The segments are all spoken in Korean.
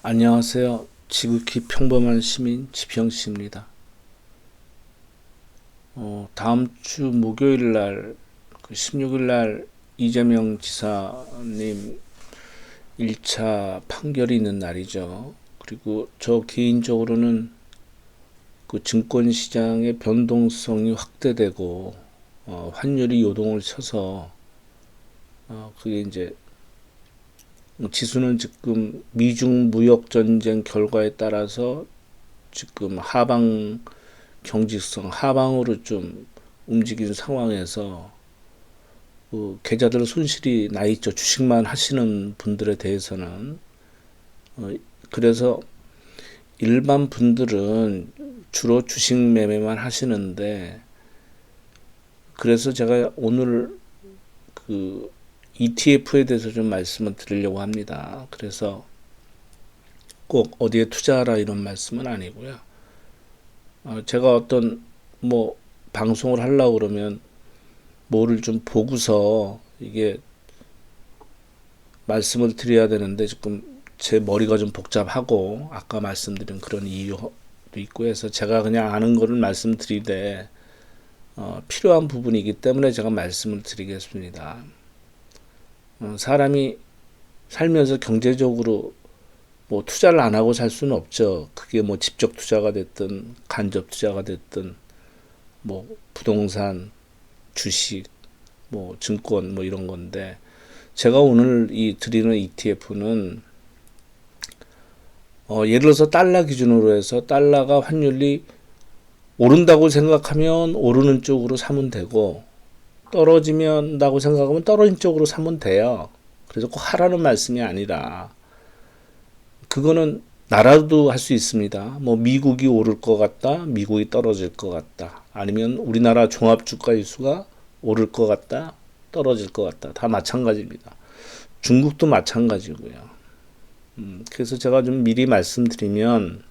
안녕하세요. 지극히 평범한 시민 지평씨입니다. 다음 주 목요일 날, 16일 날 이재명 지사님 1차 판결이 있는 날이죠. 그리고 저 개인적으로는 그 증권시장의 변동성이 확대되고, 환율이 요동을 쳐서, 그게 이제 지수는 지금 미중 무역 전쟁 결과에 따라서 지금 경직성 하방으로 좀 움직인 상황에서 그 계좌들 손실이 나 있죠. 주식만 하시는 분들에 대해서는. 그래서 일반 분들은 주로 주식 매매만 하시는데, 그래서 제가 오늘 그 ETF에 대해서 좀 말씀을 드리려고 합니다. 그래서 꼭 어디에 투자하라 이런 말씀은 아니고요. 제가 어떤 뭐 방송을 하려고 그러면 뭐를 좀 보고서 이게 말씀을 드려야 되는데, 지금 제 머리가 좀 복잡하고 아까 말씀드린 그런 이유도 있고 해서 제가 그냥 아는 거를 말씀드리되, 필요한 부분이기 때문에 제가 말씀을 드리겠습니다. 사람이 살면서 경제적으로 뭐 투자를 안 하고 살 수는 없죠. 그게 뭐 직접 투자가 됐든 간접 투자가 됐든 뭐 부동산, 주식, 뭐 증권 뭐 이런 건데, 제가 오늘 이 드리는 ETF는 예를 들어서 달러 기준으로 해서 달러가 환율이 오른다고 생각하면 오르는 쪽으로 사면 되고, 떨어지면다고 생각하면 떨어진 쪽으로 사면 돼요. 그래서 꼭 하라는 말씀이 아니라, 그거는 나라도 할 수 있습니다. 뭐 미국이 오를 것 같다, 미국이 떨어질 것 같다, 아니면 우리나라 종합주가지수가 오를 것 같다, 떨어질 것 같다, 다 마찬가지입니다. 중국도 마찬가지고요. 그래서 제가 좀 미리 말씀드리면,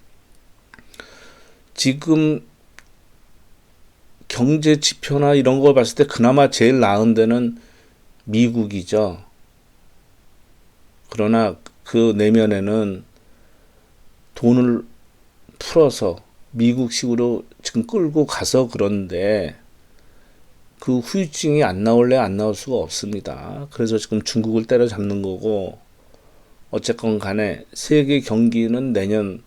지금 경제 지표나 이런 걸 봤을 때 그나마 제일 나은 데는 미국이죠. 그러나 그 내면에는 돈을 풀어서 미국식으로 지금 끌고 가서 그런데 그 후유증이 안 나올래 안 나올 수가 없습니다. 그래서 지금 중국을 때려잡는 거고, 어쨌건 간에 세계 경기는 내년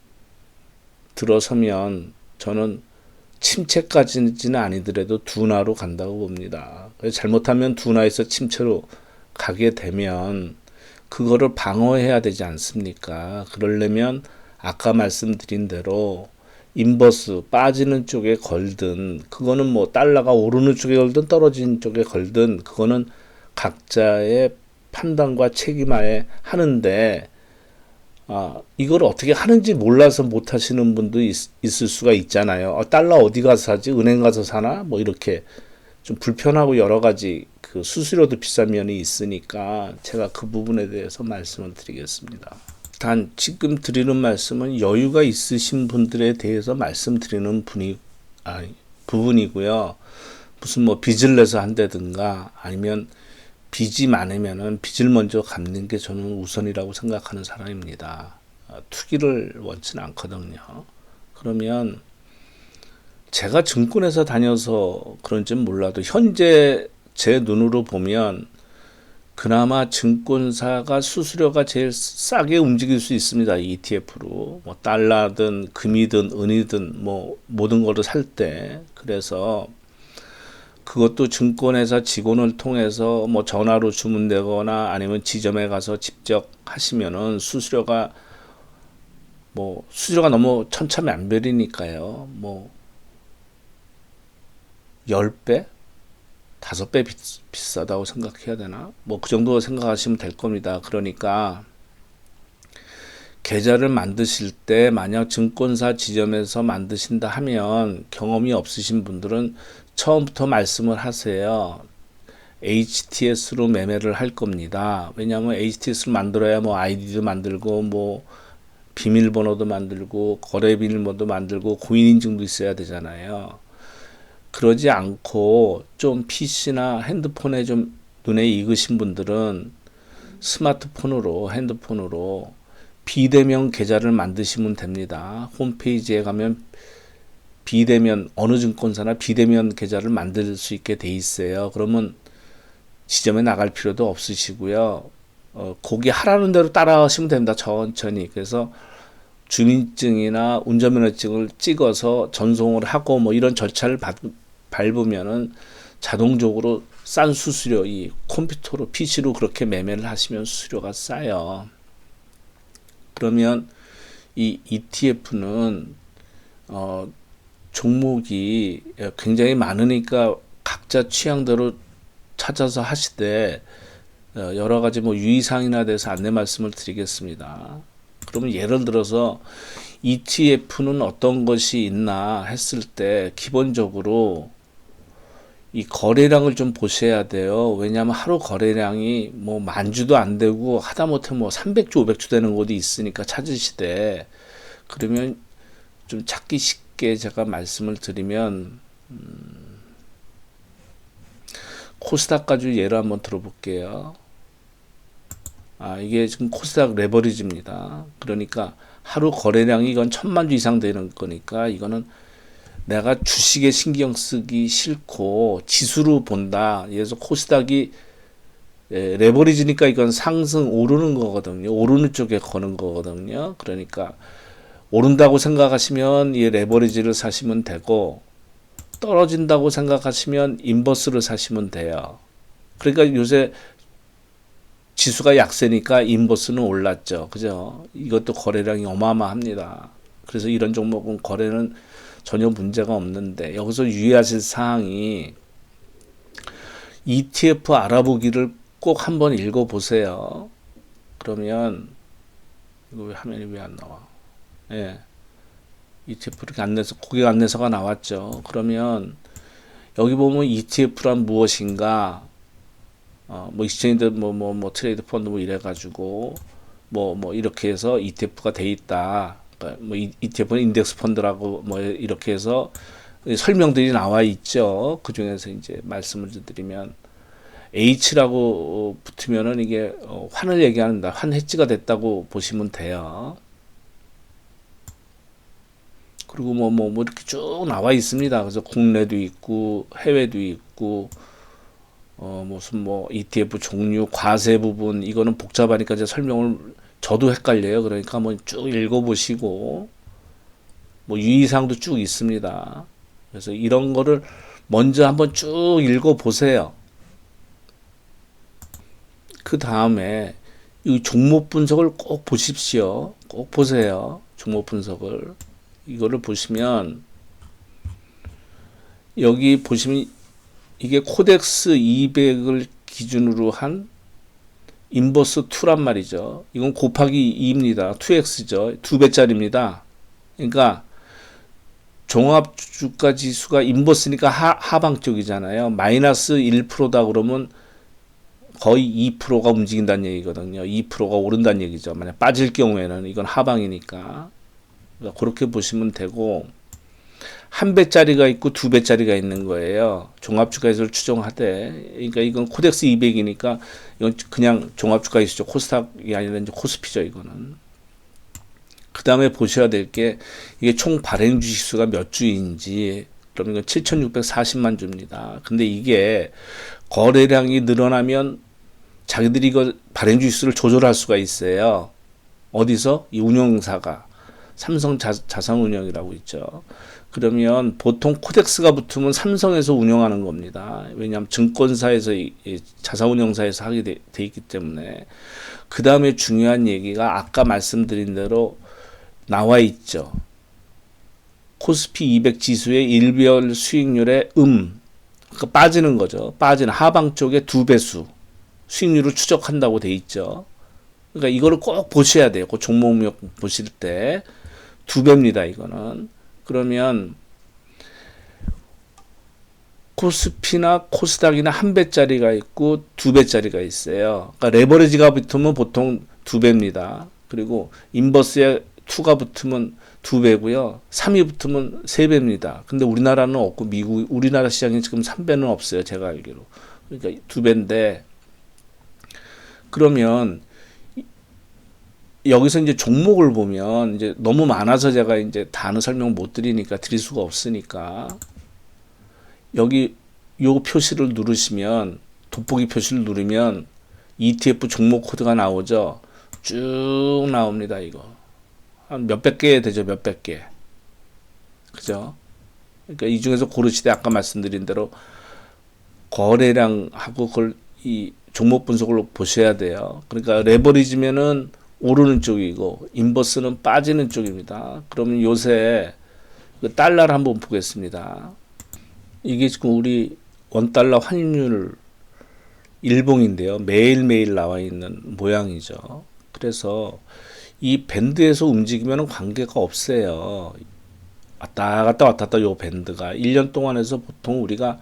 들어서면 저는 침체까지는 아니더라도 둔화로 간다고 봅니다. 잘못하면 둔화에서 침체로 가게 되면 그거를 방어해야 되지 않습니까? 그러려면 아까 말씀드린 대로 인버스 빠지는 쪽에 걸든, 그거는 뭐 달러가 오르는 쪽에 걸든 떨어지는 쪽에 걸든, 그거는 각자의 판단과 책임하에 하는데, 이걸 어떻게 하는지 몰라서 못 하시는 분도 있을 수가 있잖아요. 달러 어디 가서 사지? 은행 가서 사나? 뭐 이렇게 좀 불편하고 여러 가지 그 수수료도 비싼 면이 있으니까 제가 그 부분에 대해서 말씀을 드리겠습니다. 단 지금 드리는 말씀은 여유가 있으신 분들에 대해서 말씀드리는 부분이고요. 무슨 뭐 빚을 내서 한다든가 아니면 빚이 많으면은 빚을 먼저 갚는 게 저는 우선이라고 생각하는 사람입니다. 투기를 원치는 않거든요. 그러면 제가 증권회사 다녀서 그런지는 몰라도 현재 제 눈으로 보면 그나마 증권사가 수수료가 제일 싸게 움직일 수 있습니다. ETF로 뭐 달러든 금이든 은이든 뭐 모든 거를 살 때. 그래서 그것도 증권회사 직원을 통해서 뭐 전화로 주문되거나 아니면 지점에 가서 직접 하시면은 수수료가 너무 천차만별이니까요. 뭐 10배? 5배 비싸다고 생각해야 되나? 뭐 그 정도 생각하시면 될 겁니다. 그러니까 계좌를 만드실 때 만약 증권사 지점에서 만드신다 하면 경험이 없으신 분들은 처음부터 말씀을 하세요. HTS로 매매를 할 겁니다. 왜냐하면 HTS를 만들어야 뭐 아이디도 만들고 뭐 비밀번호도 만들고 거래 비밀번호도 만들고 고인인증도 있어야 되잖아요. 그러지 않고 좀 PC나 핸드폰에 좀 눈에 익으신 분들은 스마트폰으로 핸드폰으로 비대면 계좌를 만드시면 됩니다. 홈페이지에 가면 비대면 어느 증권사나 비대면 계좌를 만들 수 있게 돼 있어요. 그러면 지점에 나갈 필요도 없으시고요. 거기 하라는 대로 따라하시면 됩니다. 천천히. 그래서 주민증이나 운전면허증을 찍어서 전송을 하고 뭐 이런 절차를 밟으면은 자동적으로 싼 수수료, 이 컴퓨터로 PC로 그렇게 매매를 하시면 수수료가 싸요. 그러면 이 ETF는 종목이 굉장히 많으니까 각자 취향대로 찾아서 하시되 여러 가지 뭐 유의사항이나 대해서 안내 말씀을 드리겠습니다. 그러면 예를 들어서 ETF는 어떤 것이 있나 했을 때 기본적으로 이 거래량을 좀 보셔야 돼요. 왜냐하면 하루 거래량이 뭐 10,000주도 안 되고 하다못해 뭐 300주, 500주 되는 곳이 있으니까 찾으시되, 그러면 좀 찾기 쉽게 제가 말씀을 드리면 코스닥 가지고 예를 한번 들어볼게요. 이게 지금 코스닥 레버리지입니다. 그러니까 하루 거래량이 이건 1,000만 주 이상 되는 거니까 이거는 내가 주식에 신경 쓰기 싫고 지수로 본다. 그래서 코스닥이 레버리지니까 이건 상승 오르는 거거든요. 오르는 쪽에 거는 거거든요. 그러니까 오른다고 생각하시면 이 레버리지를 사시면 되고, 떨어진다고 생각하시면 인버스를 사시면 돼요. 그러니까 요새 지수가 약세니까 인버스는 올랐죠. 그죠? 이것도 거래량이 어마어마합니다. 그래서 이런 종목은 거래는 전혀 문제가 없는데, 여기서 유의하실 사항이 ETF 알아보기를 꼭 한번 읽어보세요. 그러면 이거 왜 화면이 왜 안 나와? 예, ETF 이렇게 안내서 고객 안내서가 나왔죠. 그러면 여기 보면 ETF란 무엇인가, 뭐 익스체인지 뭐 트레이드 펀드 뭐 이래가지고 뭐 이렇게 해서 ETF가 돼 있다. 뭐 ETF는 인덱스 펀드라고 뭐 이렇게 해서 설명들이 나와 있죠. 그 중에서 이제 말씀을 드리면 H라고 붙으면은 이게 환을 얘기한다. 환 해지가 됐다고 보시면 돼요. 그리고 뭐 이렇게 쭉 나와 있습니다. 그래서 국내도 있고 해외도 있고 무슨 뭐 ETF 종류, 과세 부분, 이거는 복잡하니까 이제 설명을 저도 헷갈려요. 그러니까 한번 쭉 읽어보시고, 뭐 유의사항도 쭉 있습니다. 그래서 이런 거를 먼저 한번 쭉 읽어보세요. 그 다음에 이 종목 분석을 꼭 보십시오. 꼭 보세요. 종목 분석을. 이거를 보시면 여기 보시면 이게 코덱스 200을 기준으로 한 인버스 2란 말이죠. 이건 곱하기 2입니다. 2x죠. 2배짜리입니다. 그러니까 종합주가 지수가 인버스니까 하방 쪽이잖아요. 마이너스 1%다 그러면 거의 2%가 움직인다는 얘기거든요. 2%가 오른다는 얘기죠. 만약 빠질 경우에는 이건 하방이니까. 그러니까 그렇게 보시면 되고, 1배짜리가 있고 2배짜리가 있는 거예요. 종합주가지수를 추정하되. 그러니까 이건 코덱스 200이니까 이건 그냥 종합주가지수죠. 코스닥이 아니라 이제 코스피죠, 이거는. 그 다음에 보셔야 될 게 이게 총 발행 주식수가 몇 주인지. 그럼 이건 7,640만 주입니다. 근데 이게 거래량이 늘어나면 자기들이 이거 발행 주식수를 조절할 수가 있어요. 어디서? 이 운영사가. 삼성 자산운용이라고 있죠. 그러면 보통 코덱스가 붙으면 삼성에서 운영하는 겁니다. 왜냐하면 증권사에서 자산운용사에서 하게 돼 있기 때문에. 그 다음에 중요한 얘기가 아까 말씀드린 대로 나와 있죠. 코스피 200 지수의 일별 수익률의 그러니까 빠지는 거죠. 빠지는 하방 쪽에 2배수 수익률을 추적한다고 돼 있죠. 그러니까 이거를 꼭 보셔야 돼요. 그 종목명 보실 때 2배입니다. 이거는. 그러면 코스피나 코스닥이나 1배짜리가 있고 2배짜리가 있어요. 그러니까 레버리지가 붙으면 보통 2배입니다. 그리고 인버스에 2가 붙으면 2배고요. 3이 붙으면 3배입니다. 근데 우리나라는 없고 우리나라 시장에 지금 3배는 없어요. 제가 알기로. 그러니까 2배인데, 그러면 여기서 이제 종목을 보면 이제 너무 많아서 제가 이제 다는 설명 못 드리니까 드릴 수가 없으니까 여기 요 표시를 누르시면 돋보기 표시를 누르면 ETF 종목 코드가 나오죠. 쭉 나옵니다. 이거 한 몇백 개 되죠. 몇백 개. 그죠? 그러니까 이 중에서 고르시되 아까 말씀드린 대로 거래량하고 그걸 이 종목 분석을 보셔야 돼요. 그러니까 레버리지면은 오르는 쪽이고 인버스는 빠지는 쪽입니다. 그러면 요새 그 달러를 한번 보겠습니다. 이게 지금 우리 원달러 환율 일봉인데요. 매일매일 나와 있는 모양이죠. 그래서 이 밴드에서 움직이면 관계가 없어요. 왔다 갔다 왔다 갔다 요 밴드가 1년 동안 해서 보통 우리가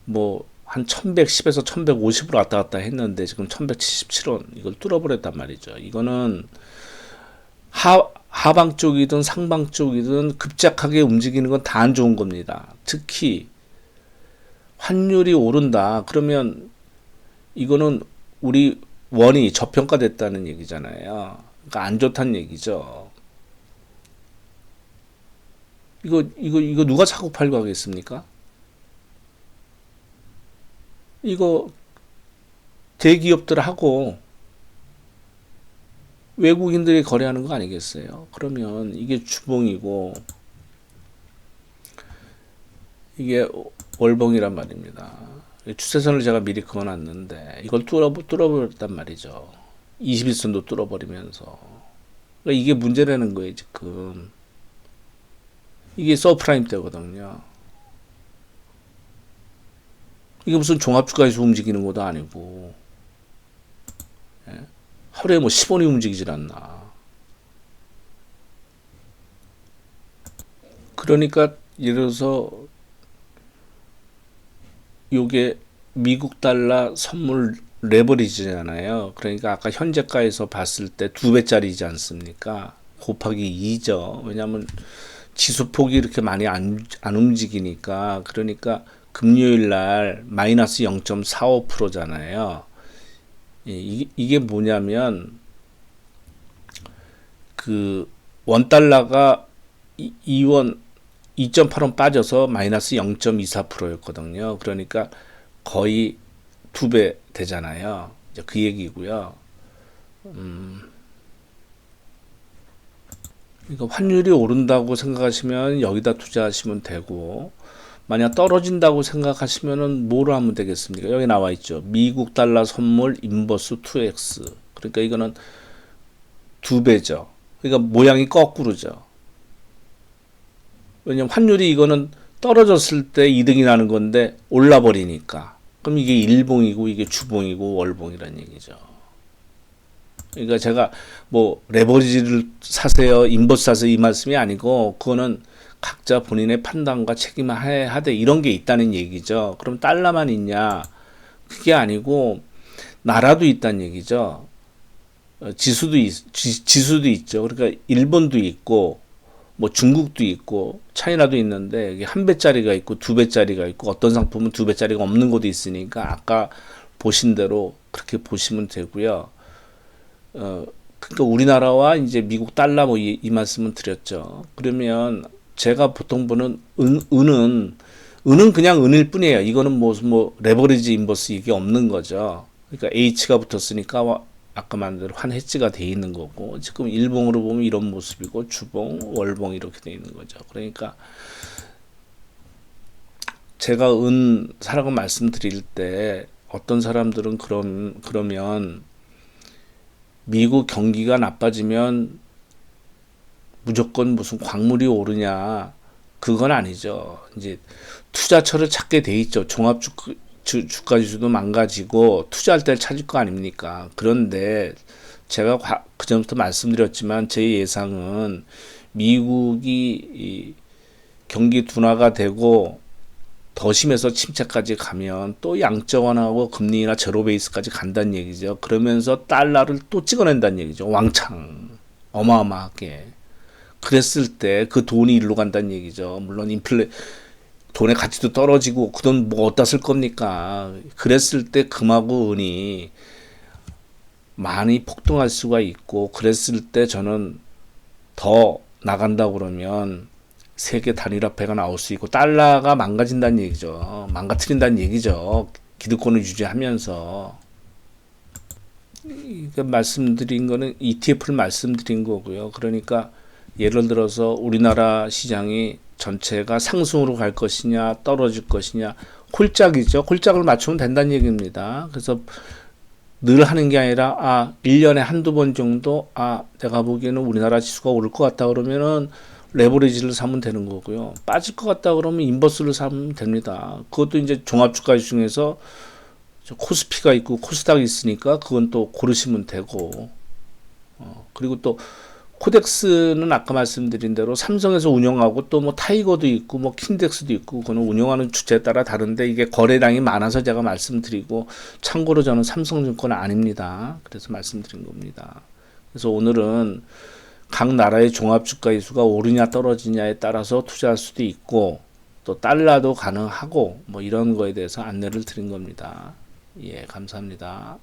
뭐 한 1110에서 1150으로 왔다 갔다 했는데 지금 1177원 이걸 뚫어버렸단 말이죠. 이거는 하방 쪽이든 상방 쪽이든 급작하게 움직이는 건 다 안 좋은 겁니다. 특히 환율이 오른다. 그러면 이거는 우리 원이 저평가됐다는 얘기잖아요. 그러니까 안 좋다는 얘기죠. 이거 누가 사고 팔고 하겠습니까? 이거 대기업들하고 외국인들이 거래하는 거 아니겠어요? 그러면 이게 주봉이고 이게 월봉이란 말입니다. 추세선을 제가 미리 그어놨는데 이걸 뚫어버렸단 말이죠. 21선도 뚫어버리면서 그러니까 이게 문제라는 거예요. 지금 이게 서프라임 때거든요. 이게 무슨 종합주가에서 움직이는 것도 아니고, 예? 하루에 뭐 10원이 움직이질 않나. 그러니까 예를 들어서 요게 미국 달러 선물 레버리지잖아요. 그러니까 아까 현재가에서 봤을 때 2배짜리지 않습니까? 곱하기 2죠. 왜냐하면 지수폭이 이렇게 많이 안 움직이니까. 그러니까 금요일 날 마이너스 0.45%잖아요. 이게 뭐냐면 그 원달러가 2원 2.8원 빠져서 마이너스 0.24%였거든요. 그러니까 거의 2배 되잖아요. 이제 그 얘기고요. 그러니까 환율이 오른다고 생각하시면 여기다 투자하시면 되고, 만약 떨어진다고 생각하시면은 뭐로 하면 되겠습니까? 여기 나와 있죠. 미국 달러 선물 인버스 2x. 그러니까 이거는 2배죠. 그러니까 모양이 거꾸로죠. 왜냐면 환율이 이거는 떨어졌을 때 이득이 나는 건데 올라버리니까. 그럼 이게 일봉이고 이게 주봉이고 월봉이란 얘기죠. 그러니까 제가 뭐 레버리지를 사세요, 인버스 사세요 이 말씀이 아니고 그거는 각자 본인의 판단과 책임을 하되 이런 게 있다는 얘기죠. 그럼 달러만 있냐? 그게 아니고 나라도 있다는 얘기죠. 지수도 있죠. 그러니까 일본도 있고 뭐 중국도 있고 차이나도 있는데 이게 한 배짜리가 있고 두 배짜리가 있고 어떤 상품은 두 배짜리가 없는 것도 있으니까 아까 보신 대로 그렇게 보시면 되고요. 그러니까 우리나라와 이제 미국 달러 뭐 이 말씀은 드렸죠. 그러면 제가 보통 보는 은은 그냥 은일 뿐이에요. 이거는 뭐 레버리지 인버스 이게 없는 거죠. 그러니까 H가 붙었으니까 아까 말한 대로 한 해지가 돼 있는 거고 지금 일봉으로 보면 이런 모습이고 주봉, 월봉 이렇게 돼 있는 거죠. 그러니까 제가 은 사라고 말씀드릴 때 어떤 사람들은 그러면 미국 경기가 나빠지면 무조건 무슨 광물이 오르냐 그건 아니죠. 이제 투자처를 찾게 돼 있죠. 주가지수도 망가지고 투자할 때를 찾을 거 아닙니까? 그런데 제가 그전부터 말씀드렸지만 제 예상은 미국이 경기 둔화가 되고 더 심해서 침체까지 가면 또 양적 완화하고 금리나 제로 베이스까지 간다는 얘기죠. 그러면서 달러를 또 찍어낸다는 얘기죠. 왕창 어마어마하게. 그랬을 때 그 돈이 일로 간다는 얘기죠. 물론 돈의 가치도 떨어지고 그 돈 뭐 어디다 쓸 겁니까? 그랬을 때 금하고 은이 많이 폭등할 수가 있고, 그랬을 때 저는 더 나간다 그러면 세계 단일화폐가 나올 수 있고 달러가 망가진다는 얘기죠. 망가뜨린다는 얘기죠. 기득권을 유지하면서. 그러니까 말씀드린 거는 ETF를 말씀드린 거고요. 그러니까 예를 들어서 우리나라 시장이 전체가 상승으로 갈 것이냐 떨어질 것이냐, 홀짝이죠. 홀짝을 맞추면 된다는 얘기입니다. 그래서 늘 하는 게 아니라 1년에 한두 번 정도 내가 보기에는 우리나라 지수가 오를 것 같다 그러면은 레버리지를 사면 되는 거고요. 빠질 것 같다 그러면 인버스를 사면 됩니다. 그것도 이제 종합주가 중에서 코스피가 있고 코스닥이 있으니까 그건 또 고르시면 되고, 그리고 또 코덱스는 아까 말씀드린 대로 삼성에서 운영하고 또 뭐 타이거도 있고 뭐 킨덱스도 있고, 그거는 운영하는 주체에 따라 다른데 이게 거래량이 많아서 제가 말씀드리고, 참고로 저는 삼성증권 아닙니다. 그래서 말씀드린 겁니다. 그래서 오늘은 각 나라의 종합주가지수가 오르냐 떨어지냐에 따라서 투자할 수도 있고, 또 달러도 가능하고 뭐 이런 거에 대해서 안내를 드린 겁니다. 예, 감사합니다.